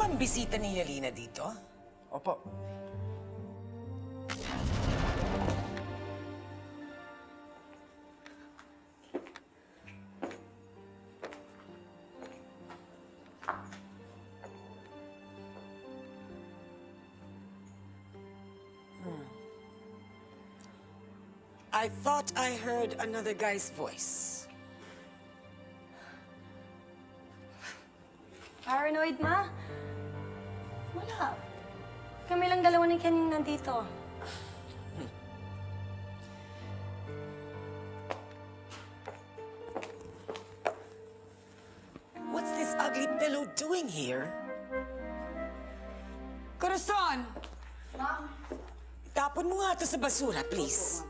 bang bisita ni Yelena dito? Opo. I thought I heard another guy's voice. Paranoid, Ma? Wala. Kami lang dalawa ni Ken yung nandito. What's this ugly pillow doing here? Corazon! Ma'am? Tapon mo nga ito sa basura, please.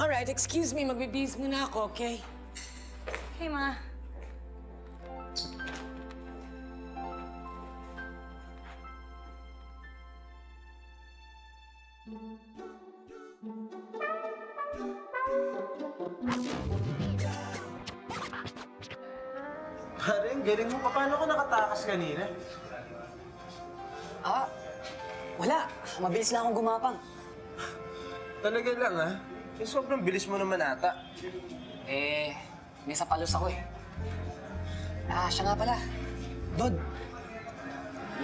Alright, excuse me. Magbibihis muna ako, okay? Hey, Ma. Pare, ang galing mo. Paano ko nakatakas kanina? Ah, wala. Mabilis lang akong gumapang. Talaga lang, ha? Eh, sobrang bilis mo naman ata. Eh, may sapalos ako eh. Ah, siya nga pala. Dod.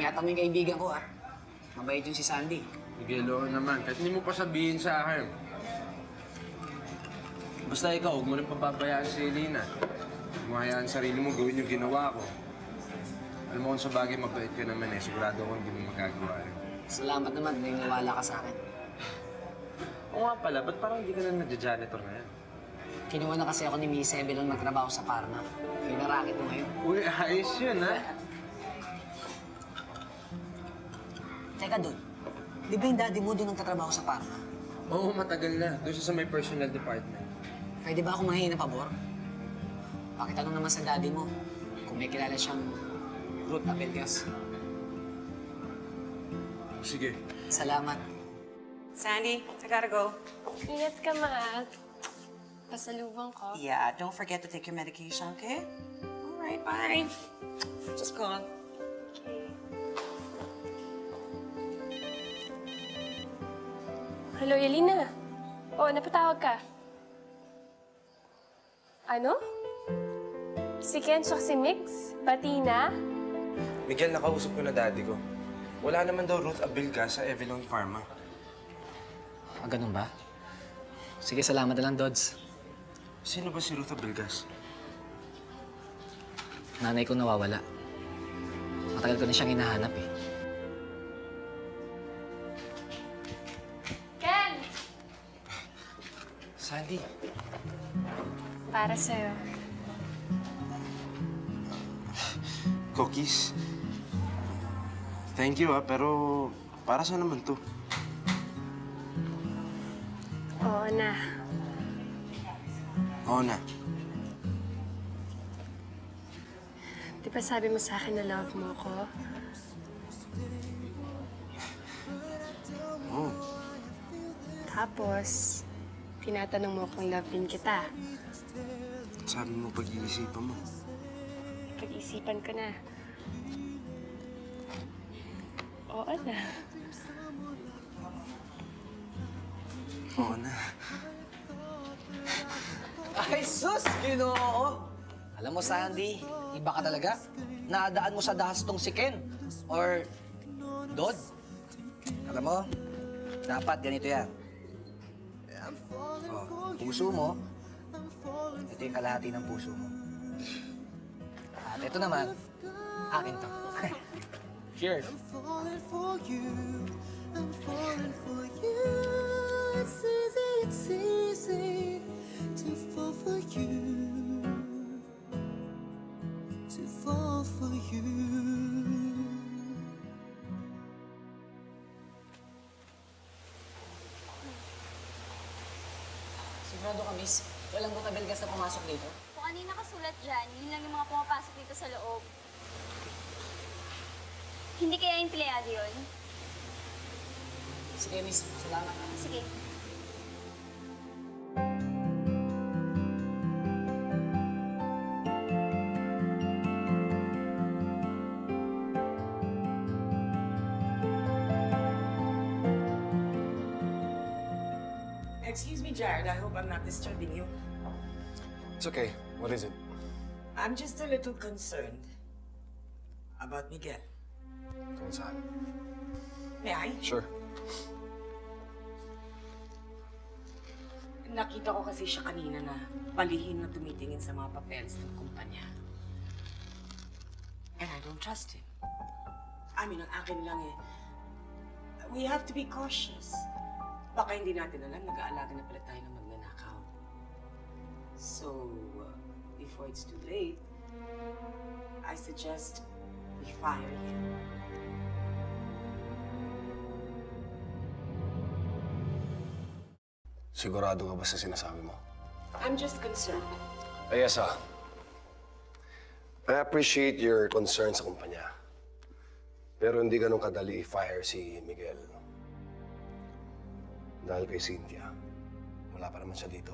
Ingatan mo yung kaibigan ko, ah. Mabait yun si Sandy. Igelo naman. Kahit hindi mo pa sabihin sa akin. Basta ikaw, huwag mo rin pababayaan si Elena. Mahayaan sarili mo gawin yung ginawa ko. Alam mo kung sa bagay mabait ka naman eh. Sigurado ko hindi mo magagawa yun. Salamat naman, naniniwala ka sa akin. Oo nga pala, ba't parang hindi ka na nagja-janitor na yan? Kinuha na kasi ako ni Miss Evelyn magtrabaho sa Parma. Yun ang racket mo ngayon. Uy, ayos yun, ha? Teka, Dod. Di ba yung daddy mo doon nagtatrabaho sa Parma? Oo, matagal na. Doon siya sa may personal department. Pwede ba ako mahingi ng pabor? Pakitanong naman sa daddy mo kung may kilala siyang Ruth Abelgas. Sige. Salamat. Sandy, I gotta go. Ingat ka, Ma. Pasalubong ko. Yeah, don't forget to take your medication, okay? All right, bye. Just gone. Hello, Yelena. Oh, napatawag ka. Ano? Si Ken tsaka si Mix? Pati na? Miguel, nakausap ko na daddy ko. Wala naman daw Ruth Abelgas sa Evelyn Pharma. Ah, ganun ba? Sige, salamat na lang, Dods. Sino ba si Ruth Abelgas? Nanay ko nawawala. Matagal ko na siyang hinahanap eh. Ken! Sandy. Para sa'yo. Cookies. Thank you, pero para saan naman to? Oo na. Oo na. Di ba sabi mo sa akin na love mo ko? Oo. Tapos, tinatanong mo kung love din kita. Sabi mo pag-iisipan mo. Pag-isipan ko na. Oo na. Oo na. Ay, sus! Ginoo! Alam mo, Sandy, iba ka talaga. Naadaan mo sa dahas tong si Ken. Or, Dod. Alam mo, dapat ganito yan. Oh, puso mo, ito yung kalahati ng puso mo. At ito naman, akin to. Cheers! Falling for you, I'm falling for you. It's easy to fall for you, to fall for you. Sigurado ka, miss. Walang butabelgas na pumasok dito. Kung ano yung nakasulat dyan, yun lang yung mga pumapasok dito sa loob. Hindi kaya empleyado yun? Sige, miss. Salamat. Sige. Excuse me, Jared. I hope I'm not disturbing you. It's okay. What is it? I'm just a little concerned about Miguel. Kung saan? May I? Sure. Nakita ko kasi siya kanina na palihim na tumitingin sa mga papeles ng kumpanya. And I don't trust him. I mean, ang akin lang eh, we have to be cautious. Baka hindi natin alam, nag-aalaga na pala tayo ng magnanakaw. So, before it's too late, I suggest we fire him. Sigurado ka ba sa sinasabi mo? I'm just concerned. Ayesa, I appreciate your concern sa kumpanya. Pero hindi ganun kadali i-fire si Miguel. Dahil kay Cynthia, wala pa naman siya dito.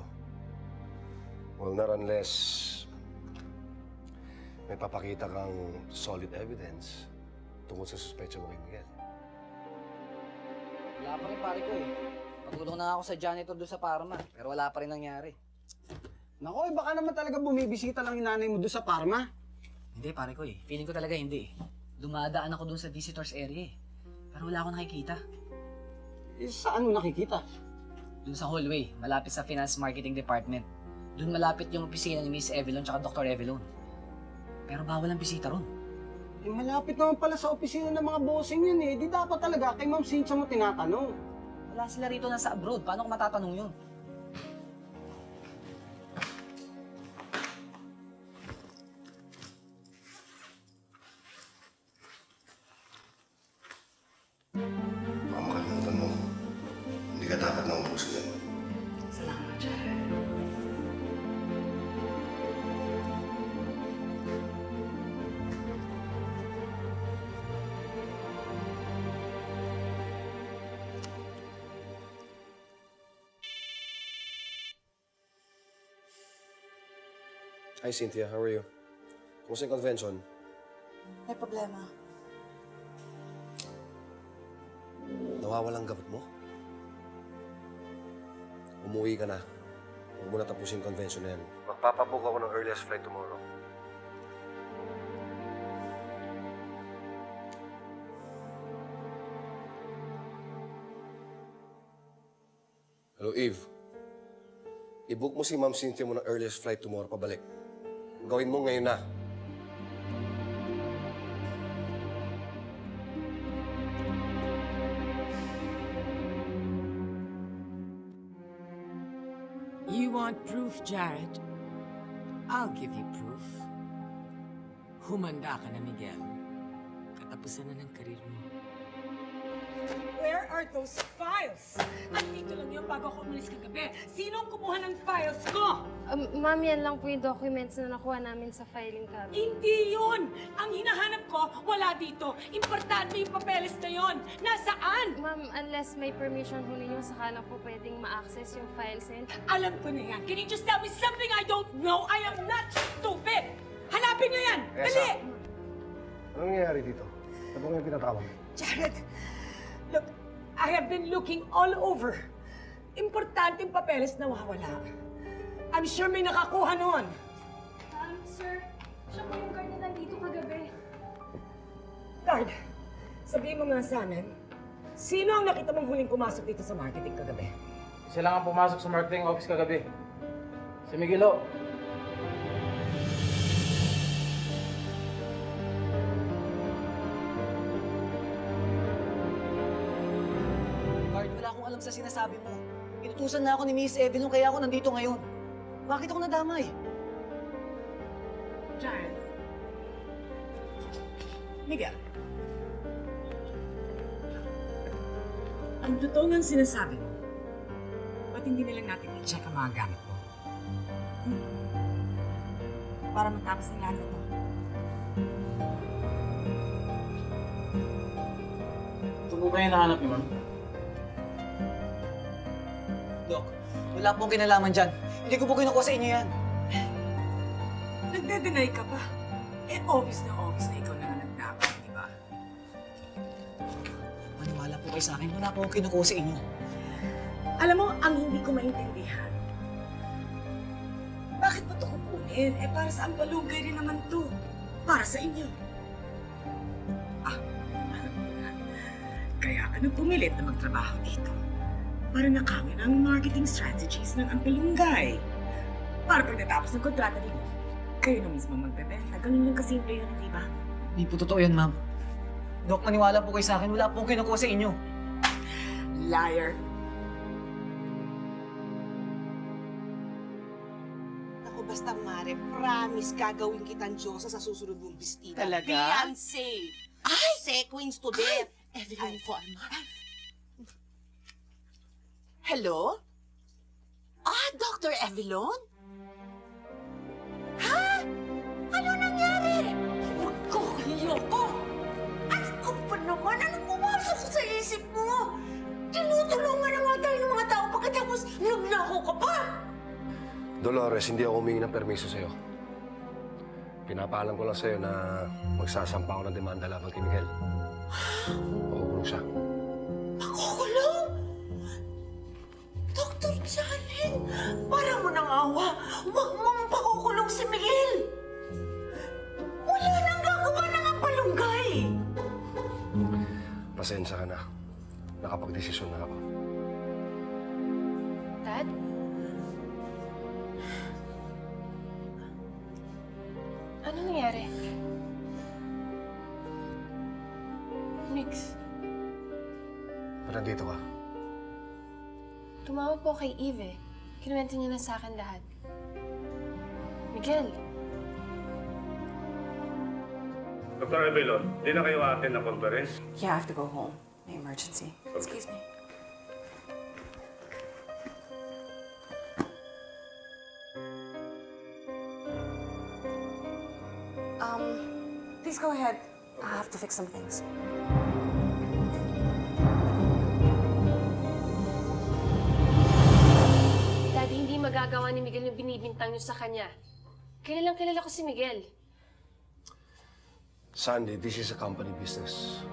Well, not unless may papakita kang solid evidence tungkol sa suspecha mo kay Miguel. Wala pa rin pare ko eh. Patulong na ako sa janitor doon sa Parma, pero wala pa rin nangyari. Nako, baka naman talaga bumibisita lang yung nanay mo doon sa Parma. Hindi pare ko eh. Feeling ko talaga hindi eh. Dumadaan ako doon sa visitors area eh. Pero wala akong nakikita. Eh, saan mo nakikita? Doon sa hallway, malapit sa Finance Marketing Department. Doon malapit yung opisina ni Miss Evelyn tsaka Dr. Evelyn. Pero bawal ang bisita ron. Eh, malapit naman pala sa opisina ng mga bossing yun eh. Di dapat talaga kay Ma'am Cynthia mo tinatanong. Wala sila rito nasa abroad. Paano ko matatanong yun? Baka makalimutan mo. Hindi ka dapat naubusin yan. Salamat, Jared. Hi, Cynthia. How are you? Kumusta yung convention? May problema. Nawawalang gamot mo? Umuwi ka na. Huwag mo na tapusin yung convention na yan. Magpapabook ako ng earliest flight tomorrow. Hello, Eve. I-book mo si Ma'am Cynthia mo ng earliest flight tomorrow pabalik. Gawin mo ngayon na. You want proof, Jared? I'll give you proof. Humanda ka na, Miguel. Katapusan na ng karir mo. Where are those files? Andito lang yun bago ako umalis kagabi. Sinong kumuha ng files ko? Ma'am, yan lang po yung documents na nakuha namin sa filing cabinet. Hindi yun! Ang hinahanap ko, wala dito. Importante yung papeles na yun. Nasaan? Ma'am, unless may permission ho ninyo, saka lang po pwedeng ma-access yung files na yun. Alam ko na yan. Can you just tell me something I don't know? I am not stupid! Hanapin niyo yan! Dali! Anong nangyayari dito? Ano bang yung pinatawag? Jared, look, I have been looking all over. Importanteng papeles na wawala. I'm sure may nakakuha nun. Sir, siya po yung guard na nandito kagabi. Guard, sabihin mo nga sa amin, sino ang nakita mong huling pumasok dito sa marketing kagabi? Sila nga pumasok sa marketing office kagabi. Si Miguelo. Guard, wala akong alam sa sinasabi mo. Inutusan na ako ni Miss Evelyn kaya ako nandito ngayon. Bakit ako nadamay? Jared. Miguel. Ang totoo ng sinasabi mo, ba't hindi na lang natin i-check ang mga gamit mo? Para matapos ng lahat ito. Ito po ba yung nahanap niyo, ma'am? Dok, wala pong kinalaman dyan. Hindi ko po kinukuha sa inyo yan. Nagde-deny ka pa? Eh, obvious na ikaw na nga nagdapat, di ba? Maniwala po kayo sa akin, wala po akong kinukuha sa inyo. Alam mo, ang hindi ko maintindihan, bakit mo ito kukunin? Eh, para sa ampalugay rin naman to. Para sa inyo. Alam mo na. Kaya ka nang pumilit na magtrabaho dito. Para nakawin ang marketing strategies ng ampalunggay. Para pag natapos ng kontrata ninyo, kayo na mismo magbebenta. Ganun lang kasimple yun, di ba? Hindi po totoo yan, ma'am. Dok, maniwala po kayo sa akin. Wala pong kinukuha sa inyo. Liar. Ako basta, Mare, promise gagawin kitang Diyosa sa susunod mong bestida. Talaga? Beyonce! Ay! Sequins to death! Evelyn Farma. Hello? Dr. Evelyn? Ha? Ano nangyari? Huwag ko, ayoko! Ano pa naman? Anong pumasok sa isip mo? Tinutulungan na nga tayo ng mga tao pagkatapos nagnako ka pa! Dolores, hindi ako humingi ng permiso sa'yo. Pinapaalam ko lang sa'yo na magsasampa ako ng demanda laban kay Miguel. Makukulong siya. Makukulong? Dr. Janet, para mo nang awa. Huwag mong pakukulong si Miguel. Wala nang gagawa ng ampalunggay. Pasensya ka na. Nakapag-desisyon na ako. Dad? Ano nangyari? Mix, Ba't nandito ka? tumawag po kay Eve eh. Kinuwento niya na sa akin lahat. Miguel, Dr. Abelon, di na kayo atin na conference? Yeah, I have to go home. May emergency. Excuse me. Please go ahead. I have to fix some things. Daddy, hindi magagawa ni Miguel yung binibintang niyo sa kanya. Kilalang kilala ko si Miguel. Sandy, this is a company business.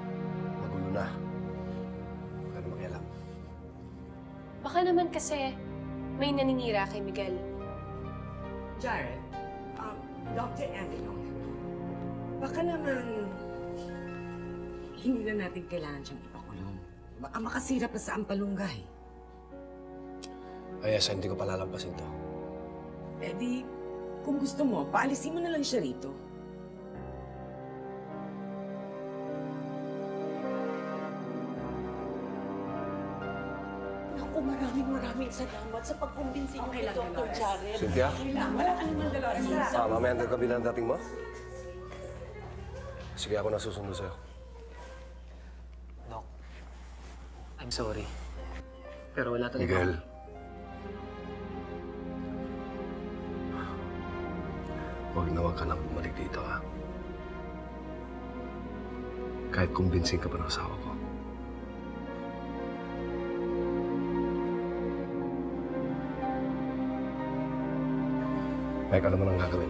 Magulo na. Huwag ka na makialam. Baka naman kasi may naninira kay Miguel. Jared, Dr. Evelyn, baka naman hindi na natin kailangan siyang ipakulong. Baka makasira pa sa ampalunggay. Ayesa, hindi ko palalampasin to. Eh di, kung gusto mo, paalisin mo na lang siya rito. Naku, maraming salamat sa pagkumbinsi niyo kay Dr. Jared. Cynthia? Wala ka naman, Dolores. Mamaya ang gabi na ang dating mo? Sige, ako nasusundo sa'yo. Dok, I'm sorry. Pero wala talaga. Miguel. Huwag ka nang bumalik dito, ha? Kahit kumbinsing ka pa ng asawa ko. Mike, ano mo nang gagawin?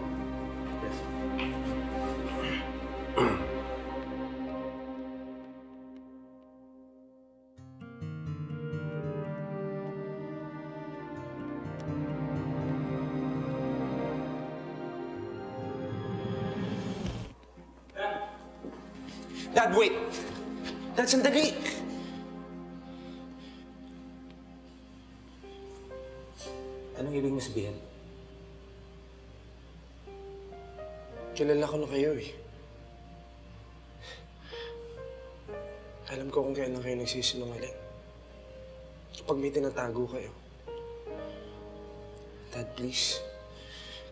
Dad, wait! Dad, sandali! Anong ibig mo sabihin? Kilala ko na kayo eh. Alam ko kung kailan kayo nagsisinungaling. Kapag may tinatago kayo. Dad, please.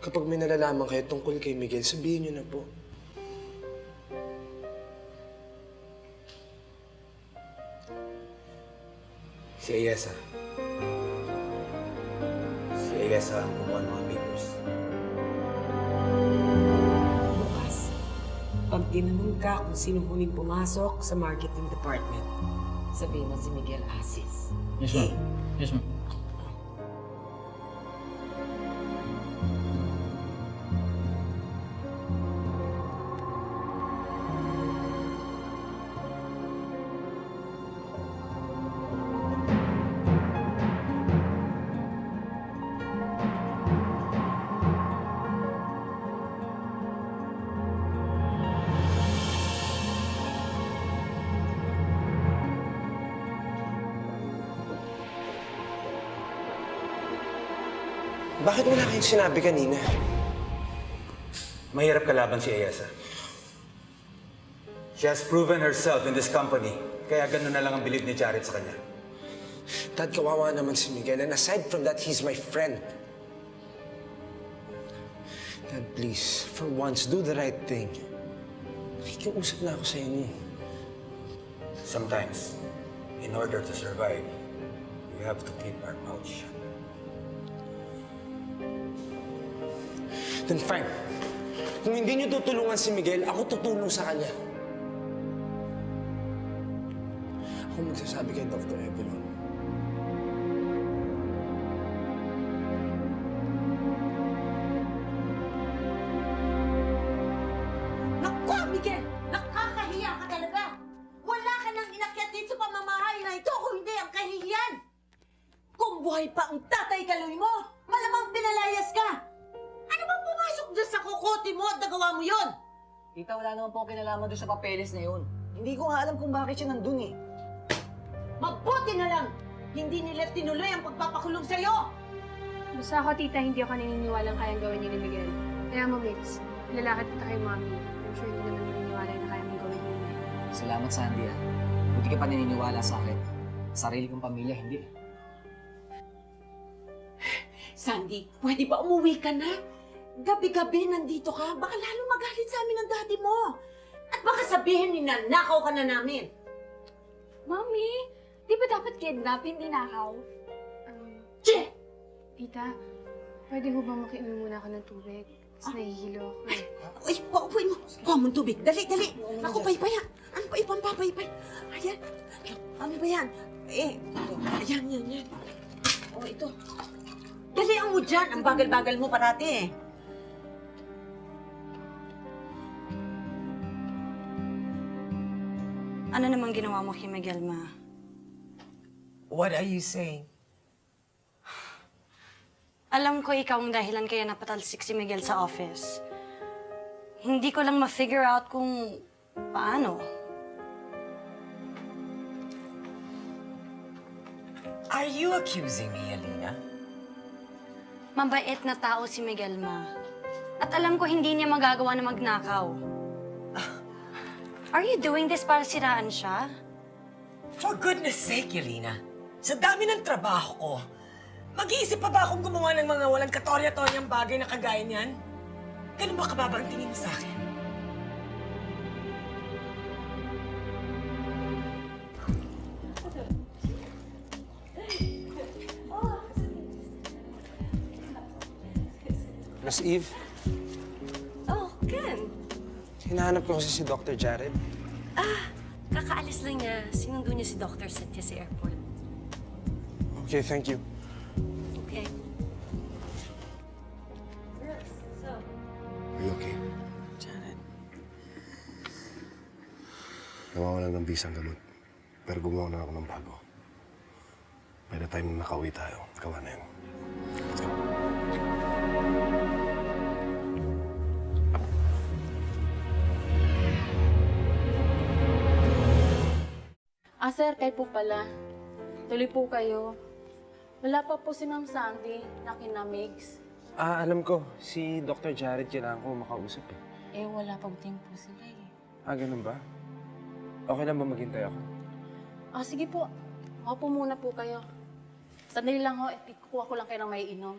Kapag may nalalaman kayo tungkol kay Miguel, sabihin niyo na po. Si Ayesa. Si Ayesa ang kumuha ng mga papers. Bukas, pag tinanong ka kung sino huling pumasok sa marketing department, sabihin mo si Miguel Asis. Yes, ma'am. Yes, ma'am. Bakit wala kayong sinabi kanina? Mahirap kalaban si Ayesa. She has proven herself in this company. Kaya ganun na lang ang bilib ni Jared sa kanya. Dad, kawawa naman si Miguel. And aside from that, he's my friend. Dad, please, for once, do the right thing. Nakikiusap na ako sa inyo. Sometimes, in order to survive, we have to keep our mouth shut. Then fine. Kung hindi niyo tutulungan si Miguel, ako tutulong sa kanya. Ako magsasabi kay Dr. Evelyn. Naku, Miguel! Nakakahiya ka talaga! Wala ka nang inakyat din sa pamamahay na ito kung hindi ang kahihiyan! Kung buhay pa ang tatay kaloy mo, malamang pinalayas ka! Ano bang pumasok dyan sa kukote mo at nagawa mo yon? Tita, wala naman po kinalaman doon sa papeles na yun. Hindi ko nga alam kung bakit siya nandun eh. Mabuti na lang! Hindi nila tinuloy ang pagpapakulong sa'yo! Basta ako, tita, hindi ako naniniwalang kayang gawin niya ni Miguel. Kaya mo, Mix, lalakad kita kay Mami. I'm sure hindi naman naniniwala na kaya mong gawin yun. Salamat, Sandy ah. Buti ka pa naniniwala sa akin. Sarili kong pamilya, hindi. Sandy, pwede ba umuwi ka na? Gabi-gabi nandito ka, baka lalo magalit sa amin ang daddy mo. At baka sabihin ni nanakaw ka na namin. Mami, di ba dapat kidnap, hindi nakaw? Che! Tita, pwede ho bang makiuwi muna ako ng tubig? Tapos nahihilo ako eh. Uy, paupuin mo. Kuha mong tubig. Dali, dali. Ako, paypaya. Ano pa ibang papaypay? Ayan. Ano ba yan? Ayan, yan. O, ito. Dalian mo dyan. Ang bagal-bagal mo parati eh. Ano namang ginawa mo kay Miguel, Ma? What are you saying? Alam ko ikaw ang dahilan kaya napatalsik si Miguel sa office. Hindi ko lang ma-figure out kung paano. Are you accusing me, Alina? Mabait na tao si Miguel, Ma. At alam ko hindi niya magagawa na magnakaw. Are you doing this para siraan siya? For goodness sake, Yelena. Sa dami ng trabaho ko, mag-iisip pa ba akong gumawa ng mga walang katorya-toryang bagay na kagaya niyan? Ganun ba kababa ang tingin mo sa akin? Miss Eve, Oh, Ken. hinahanap ko kasi si Dr. Jared. Kakaalis lang niya. Sinundo niya si Dr. Cynthia sa airport. Okay, thank you. Okay. Are you okay? Jared. Nawawalan ng bisang gamot. Pero gumawa na ako ng bago. By the time na nakauwi tayo, gawa na yun. Let's go. Sir, kayo po pala. Tuloy po kayo. Wala pa po si Ma'am Sandy na kinamigs. Alam ko. Si Dr. Jared kailangan ko makausap eh. Wala pang tempo sila eh. Ganun ba? Okay lang ba maghintay ako? Sige po. Ako po muna po kayo. Sandali lang ho, kukuha ko lang kayo ng may inom.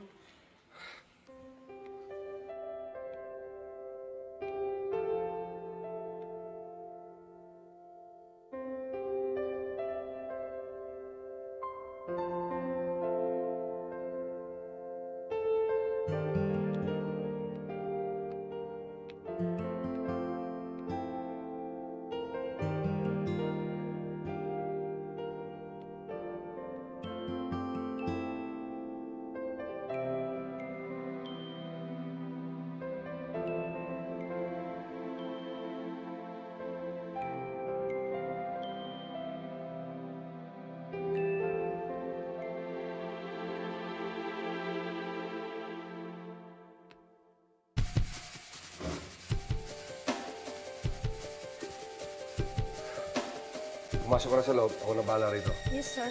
Pumasok ka na sa loob. Ako na bahala rito. Yes, sir.